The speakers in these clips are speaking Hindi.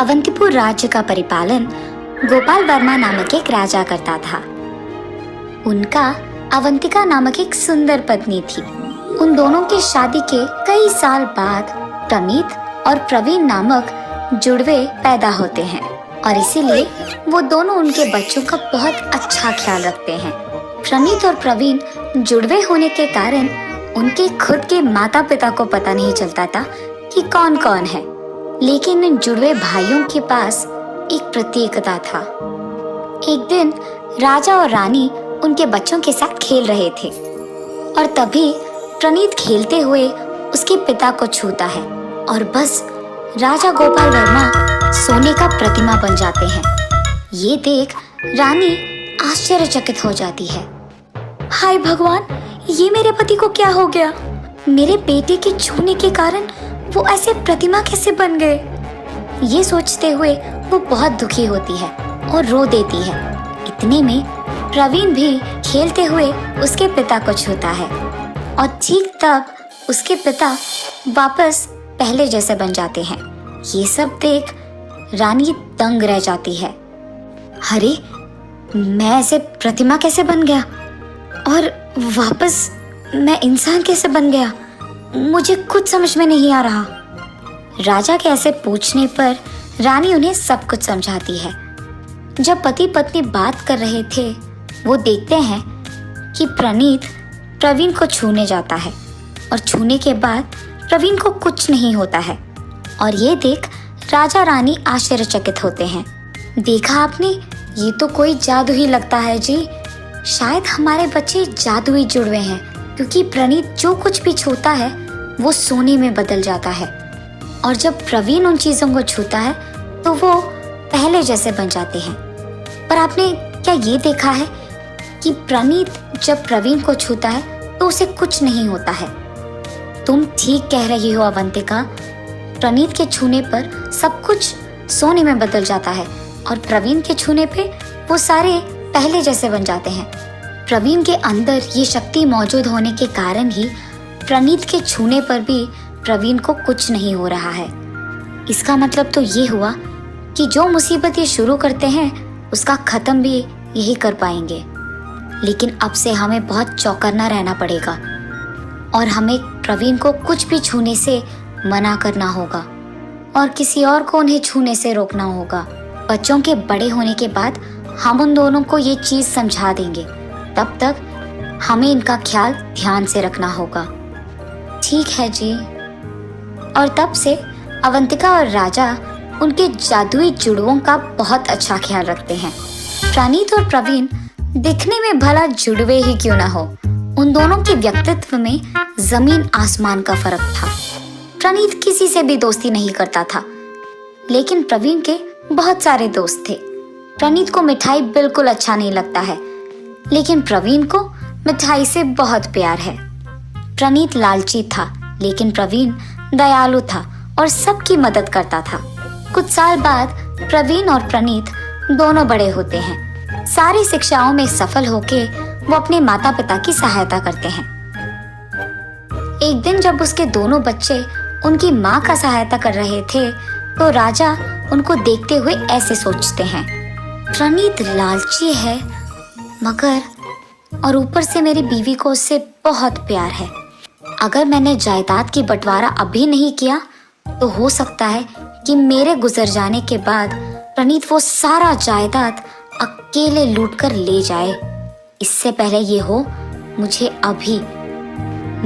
अवंतीपुर राज्य का परिपालन गोपाल वर्मा नामक एक राजा करता था। उनका अवंतिका नामक एक सुंदर पत्नी थी। उन दोनों की शादी के कई साल बाद प्रनीत और प्रवीण नामक जुड़वे पैदा होते हैं और इसीलिए वो दोनों उनके बच्चों का बहुत अच्छा ख्याल रखते हैं। प्रनीत और प्रवीण जुड़वे होने के कारण उनके खुद के माता पिता को पता नहीं चलता था कि कौन कौन है, लेकिन इन जुड़वे भाइयों के पास एक प्रत्येकता था। एक दिन राजा और रानी उनके बच्चों के साथ खेल रहे थे और तभी प्रनीत खेलते हुए उसके पिता को छूता है और बस राजा गोपाल वर्मा सोने का प्रतिमा बन जाते हैं। ये देख रानी आश्चर्यचकित हो जाती है। हाय भगवान, ये मेरे पति को क्या हो गया? मेरे बेटे के छूने के कारण वो ऐसे प्रतिमा कैसे बन गए? ये सोचते हुए वो बहुत दुखी होती है और रो देती है। इतने में प्रवीण भी खेलते हुए उसके पिता को छूता है और ठीक तब उसके पिता वापस पहले जैसे बन जाते हैं। ये सब देख रानी दंग रह जाती है। अरे, मैं ऐसे प्रतिमा कैसे बन गया और वापस मैं इंसान कैसे बन गया? मुझे कुछ समझ में नहीं आ रहा। राजा के ऐसे पूछने पर रानी उन्हें सब कुछ समझाती है। जब पति पत्नी बात कर रहे थे, वो देखते हैं कि प्रनीत प्रवीण को छूने जाता है और छूने के बाद प्रवीण को कुछ नहीं होता है और ये देख राजा रानी आश्चर्यचकित होते हैं। देखा आपने, ये तो कोई जादू ही लगता है जी। शायद हमारे बच्चे जादुई जुड़वे हैं, क्योंकि प्रनीत जो कुछ भी छूता है वो सोने में बदल जाता है और जब प्रवीण उन चीजों को छूता है तो वो पहले जैसे बन जाते हैं। पर आपने क्या ये देखा है कि प्रनीत जब प्रवीण को छूता है तो उसे कुछ नहीं होता है? तुम ठीक कह रही हो अवंतिका। प्रनीत के छूने पर सब कुछ सोने में बदल जाता है और प्रवीण के छूने पे वो सारे पहले जैसे बन जाते हैं। प्रवीण के अंदर ये शक्ति मौजूद होने के कारण ही प्रनीत के छूने पर भी प्रवीण को कुछ नहीं हो रहा है। इसका मतलब तो ये हुआ कि जो मुसीबत ये शुरू करते हैं उसका खत्म भी यही कर पाएंगे। लेकिन अब से हमें बहुत चौकन्ना रहना पड़ेगा और हमें प्रवीण को कुछ भी छूने से मना करना होगा और किसी और को उन्हें छूने से रोकना होगा। बच्चों के बड़े होने के बाद हम उन दोनों को ये चीज समझा देंगे। तब तक हमें इनका ख्याल ध्यान से रखना होगा। ठीक है जी। और तब से अवंतिका और राजा उनके जादुई जुड़वों का बहुत अच्छा ख्याल रखते हैं। प्रनीत और प्रवीण दिखने में भला जुड़वे ही क्यों ना हो, उन दोनों के व्यक्तित्व में जमीन आसमान का फर्क था। प्रनीत किसी से भी दोस्ती नहीं करता था, लेकिन प्रवीण के बहुत सारे दोस्त थे। प्रनीत को मिठाई बिल्कुल अच्छा नहीं लगता है, लेकिन प्रवीण को मिठाई से बहुत प्यार है। प्रनीत लालची था, लेकिन प्रवीण दयालु था और सबकी मदद करता था। कुछ साल बाद प्रवीण और प्रनीत दोनों बड़े होते हैं। सारी शिक्षाओं में सफल होके वो अपने माता पिता की सहायता करते हैं। एक दिन जब उसके दोनों बच्चे उनकी माँ का सहायता कर रहे थे, तो राजा उनको देखते हुए ऐसे सोचते हैं, प्रनीत लालची है मगर और ऊपर से मेरी बीवी को उससे बहुत प्यार है। अगर मैंने जायदाद की बंटवारा अभी नहीं किया तो हो सकता है कि मेरे गुजर जाने के बाद प्रनीत वो सारा जायदाद अकेले लूट कर ले जाए। इससे पहले ये हो, मुझे अभी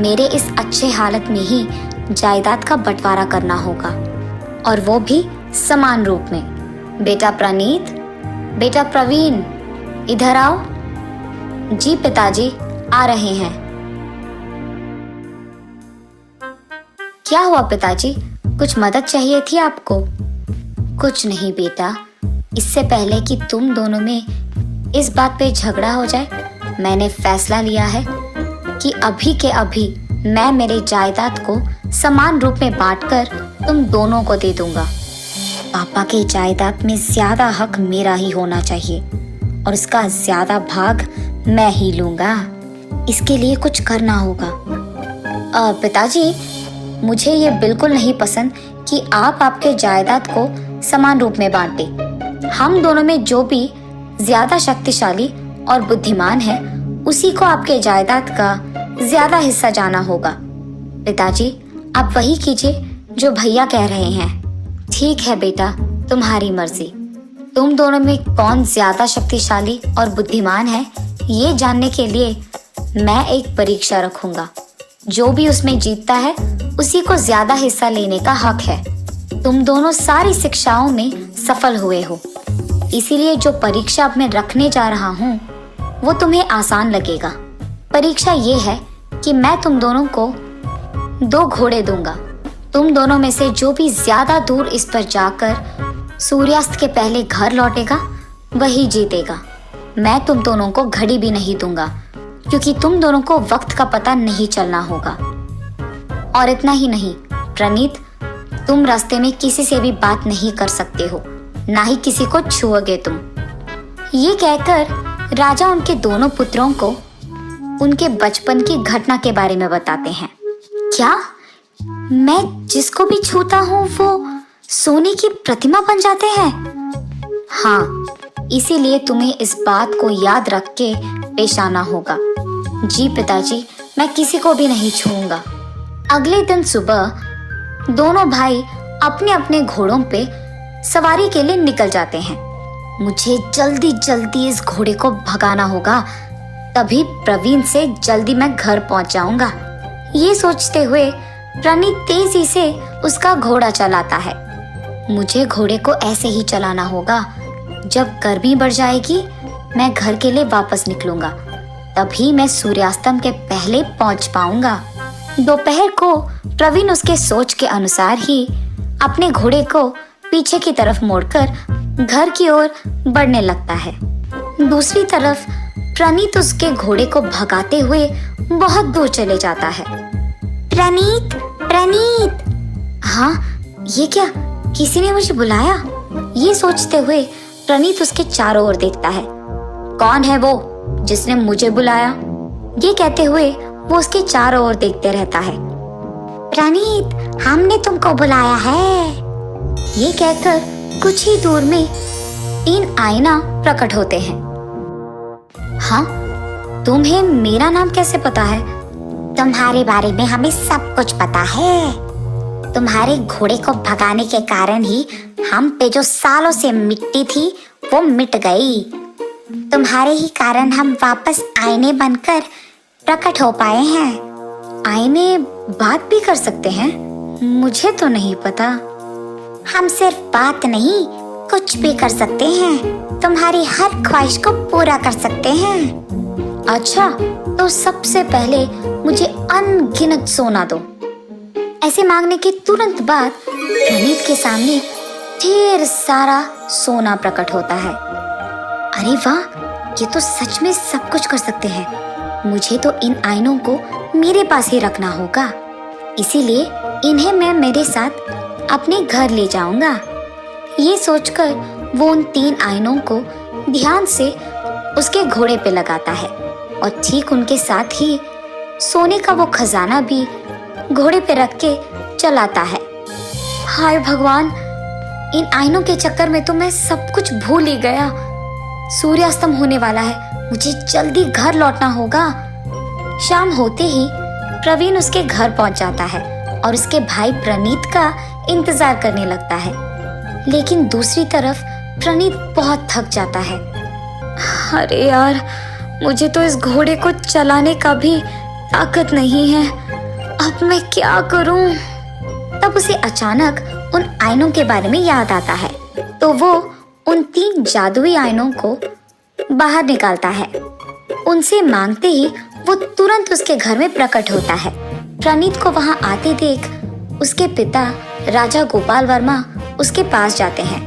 मेरे इस अच्छे हालत में ही जायदाद का बंटवारा करना होगा और वो भी समान रूप में। बेटा प्रनीत, बेटा प्रवीण, इधर आओ। जी पिताजी, आ रहे हैं। क्या हुआ पिताजी, कुछ मदद चाहिए थी आपको? कुछ नहीं बेटा, इससे पहले कि तुम दोनों में इस बात पे झगड़ा हो जाए, मैंने फैसला लिया है कि अभी के अभी मैं मेरे जायदाद को समान रूप में बांटकर तुम दोनों को दे दूंगा। पापा के जायदाद में ज्यादा हक मेरा ही होना चाहिए और उसका ज्यादा भाग मैं ही लूंगा। इसके लिए कुछ करना होगा। पिताजी, मुझे ये बिल्कुल नहीं पसंद कि आप आपके जायदाद को समान रूप में बांटे। हम दोनों में जो भी ज्यादा शक्तिशाली और बुद्धिमान है, उसी को आपके जायदाद का ज्यादा हिस्सा जाना होगा। पिताजी, आप वही कीजिए जो भैया कह रहे हैं। ठीक है बेटा, तुम्हारी मर्जी। तुम दोनों में कौन ज्यादा शक्तिशाली और बुद्धिमान है, ये जानने के लिए मैं एक परीक्षा रखूंगा। जो भी उसमें जीतता है, उसी को ज्यादा हिस्सा लेने का हक है। तुम दोनों सारी शिक्षाओं में सफल हुए हो, इसीलिए जो परीक्षा अब मैं रखने जा रहा हूँ वो तुम्हें आसान लगेगा। परीक्षा ये है कि मैं तुम दोनों को 2 घोड़े दूंगा। तुम दोनों में से जो भी ज्यादा दूर इस पर जाकर सूर्यास्त के पहले घर लौटेगा, वही जीतेगा। मैं तुम दोनों को घड़ी भी नहीं दूंगा, क्योंकि तुम दोनों को वक्त का पता नहीं चलना होगा। और इतना ही नहीं प्रणीत, तुम रास्ते में किसी से भी बात नहीं कर सकते हो, ना ही किसी को छुओगे तुम। ये कहकर राजा उनके दोनों पुत्रों को उनके बचपन की घटना के बारे में बताते हैं। क्या मैं जिसको भी छूता हूँ वो सोने की प्रतिमा बन जाते हैं? हाँ, इसीलिए तुम्हें इस बात को याद रख के पेश आना होगा। जी पिताजी, मैं किसी को भी नहीं छूऊंगा। अगले दिन सुबह दोनों भाई अपने अपने घोड़ों पे सवारी के लिए निकल जाते हैं। मुझे जल्दी जल्दी इस घोड़े को भगाना होगा, तभी प्रवीण से जल्दी मैं घर पहुंच जाऊंगा। ये सोचते हुए प्रणीत तेजी से उसका घोड़ा चलाता है। मुझे घोड़े को ऐसे ही चलाना होगा। जब गर्मी बढ़ जाएगी, मैं घर के लिए वापस निकलूंगा, तभी मैं सूर्यास्तम के पहले पहुंच पाऊंगा। दोपहर को प्रवीण उसके सोच के अनुसार ही अपने घोड़े को पीछे की तरफ मोड़कर घर की ओर बढ़ने लगता है। दूसरी तरफ प्रणीत उसके घोड़े को भगाते हुए बहुत दूर चले जाता है। प्रणीत, प्रणीत! हाँ, ये क्या, किसी ने मुझे बुलाया? ये सोचते हुए प्रणीत उसके चारों ओर देखता है। कौन है वो जिसने मुझे बुलाया? ये कहते हुए वो उसके चारों ओर देखते रहता है। प्रणीत, हमने तुमको बुलाया है। ये कहकर कुछ ही दूर में 3 आईना प्रकट होते हैं। हाँ, तुम्हें मेरा नाम कैसे पता है? तुम्हारे बारे में हमें सब कुछ पता है। तुम्हारे घोड़े को भगाने के कारण ही हम पे जो सालों से मिट्टी थी वो मिट गई। तुम्हारे ही कारण हम वापस आईने बनकर प्रकट हो पाए हैं। आईने बात भी कर सकते हैं? मुझे तो नहीं पता। हम सिर्फ बात नहीं, कुछ भी कर सकते हैं। तुम्हारी हर ख्वाहिश को पूरा कर सकते हैं। अच्छा, तो सबसे पहले मुझे अनगिनत सोना दो। ऐसे मांगने के तुरंत बाद प्रणीत के सामने ढेर सारा सोना प्रकट होता है। अरे वाह, ये तो सच में सब कुछ कर सकते हैं। मुझे तो इन आईनों को मेरे पास ही रखना होगा, इसीलिए इन्हें मैं मेरे साथ अपने घर ले जाऊंगा। ये सोचकर वो उन 3 आईनों को ध्यान से उसके घोड़े पे लगाता है और ठीक उनके साथ ही सोने का वो खजाना भी घोड़े पे रख के चलाता है। हाय भगवान, इन आईनों के चक्कर में तो मैं सब कुछ भूल ही गया। सूर्यास्तम होने वाला है, मुझे जल्दी घर लौटना होगा। शाम होते ही प्रवीण उसके घर पहुंच जाता है और उसके भाई प्रणीत का इंतजार करने लगता है। लेकिन दूसरी तरफ प्रणीत बहुत थक जाता है। अरे यार, मुझे तो इस घोड़े को चलाने का भी ताकत नहीं है। अब मैं क्या करूं? तब उसे अचानक उन आईनों के बारे में याद आता है, तो वो उन 3 जादुई आईनों को बाहर निकालता है। उनसे मांगते ही वो तुरंत उसके घर में प्रकट होता है। प्रणीत को वहां आते देख उसके पिता राजा गोपाल वर्मा उसके पास जाते हैं।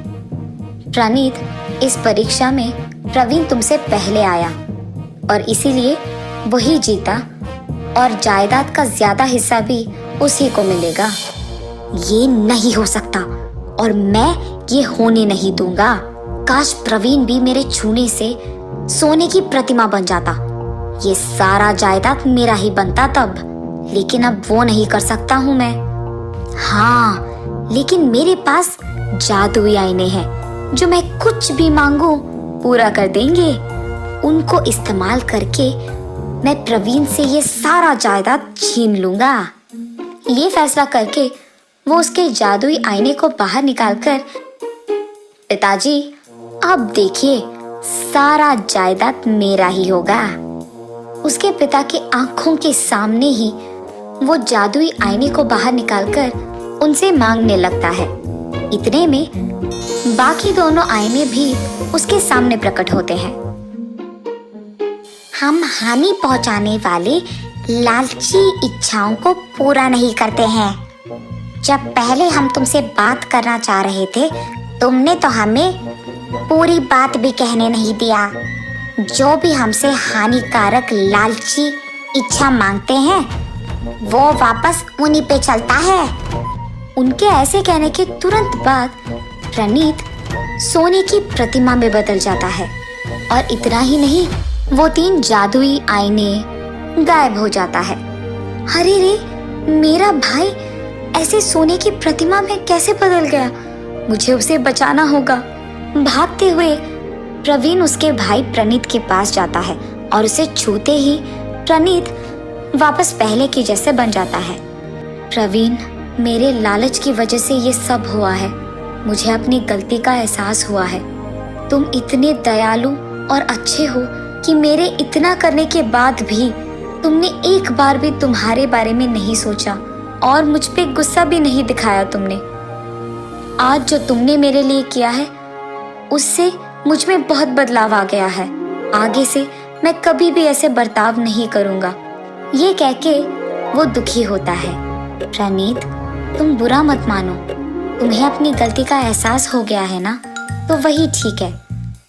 प्रणीत, इस परीक्षा में प्रवीण तुमसे पहले आया और इसीलिए वही जीता और जायदाद का ज्यादा हिस्सा भी उसी को मिलेगा। ये नहीं हो सकता और मैं ये होने नहीं दूंगा। काश प्रवीण भी मेरे छूने से सोने की प्रतिमा बन जाता, ये सारा जायदाद मेरा ही बनता तब। लेकिन अब वो नहीं कर सकता हूँ मैं। हाँ, लेकिन मेरे पास जादुई आईने हैं जो मैं कुछ भी मांगू पूरा कर देंगे। उनको इस्तेमाल करके मैं प्रवीण से ये सारा जायदाद छीन लूंगा। ये फैसला करके वो उसके जादुई आईने को बाहर निकालकर, पिताजी अब देखिए सारा जायदाद मेरा ही होगा। उसके पिता की आंखों के सामने ही वो जादुई आईने को बाहर निकालकर उनसे मांगने लगता है। इतने में बाकी दोनों आईने भी उसके सामने प्रकट होते हैं। हम हानि पहुंचाने वाले लालची इच्छाओं को पूरा नहीं करते हैं। जब पहले हम तुमसे बात करना चाह रहे थे, तुमने तो हमें पूरी बात भी कहने नहीं दिया। जो भी हमसे हानिकारक लालची इच्छा मांगते हैं, वो वापस उन्हीं पे चलता है। उनके ऐसे कहने के तुरंत बाद प्रणीत सोने की प्रतिमा में बदल जाता है और इतना ही नहीं, वो 3 जादुई आईने गायब हो जाता है। अरे रे, मेरा भाई ऐसे सोने की प्रतिमा में कैसे बदल गया? मुझे उसे बचाना होगा। भागते हुए प्रवीण उसके भाई प्रणीत के पास जाता है और उसे छूते ही प्रणीत वापस पहले की जैसे बन जाता है। प्रवीण, मेरे लालच की वजह से ये सब हुआ है। मुझे अपनी गलती का एहसास हुआ है। तुम इतने दयालु और अच्छे हो कि मेरे इतना करने के बाद भी तुमने एक बार भी तुम्हारे बारे में नहीं सोचा और मुझ पे गुस्सा भी नहीं दिखाया तुमने। आज जो तुमने मेरे लिए किया है, उससे मुझ में बहुत बदलाव आ गया है। आगे से मैं कभी भी ऐसे बर्ताव नहीं करूंगा। ये कह के वो दुखी होता है। प्रणीत, तुम बुरा मत मानो। तुम्हें अपनी गलती का एहसास हो गया है ना, तो वही ठीक है।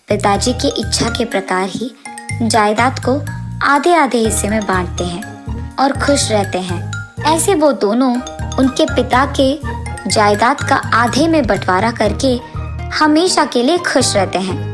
पिताजी की इच्छा के प्रकार ही जायदाद को आधे आधे हिस्से में बांटते हैं और खुश रहते हैं। ऐसे वो दोनों उनके पिता के जायदाद का आधे में बंटवारा करके हमेशा के लिए खुश रहते हैं।